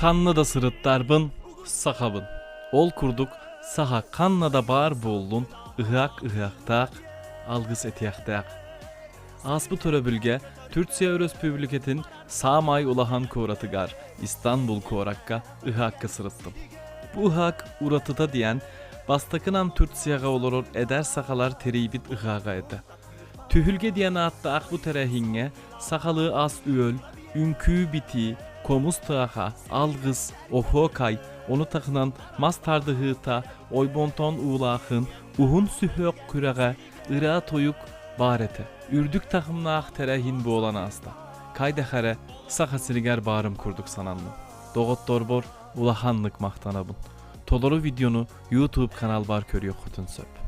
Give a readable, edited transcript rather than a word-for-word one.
Kanlı da sırıttarbın, sakabın. Ol kurduk, saha kanla da bar bollun, ıhak ıhaktak, algıs etiyaktak. Asbı töröbülge, Türkiye Respubliketin Samay Ulahan Koratıgar, İstanbul Korakka, ıhakka sırıttım. Bu ıhak uratıta diyen, bastakınan Türkiye'ga olurur eder sakalar teribit ıhaka ede. Tühülge diyen atta akbu terehinge, sakalı as üöl, ünkü biti, komuz tağha, algız, ohokay, onu takınan mastardı hıta, oybonton uğlahın, uhun sühök küreğe, ıra toyuk barete. Ürdük takımnağ terehin bu olan asta. Kaydehare, saka siliger barım kurduk sananlı. Doğut dorbor, ulahanlık mahtanabın. Toloru videonu YouTube kanal bar körüyor kutun söp.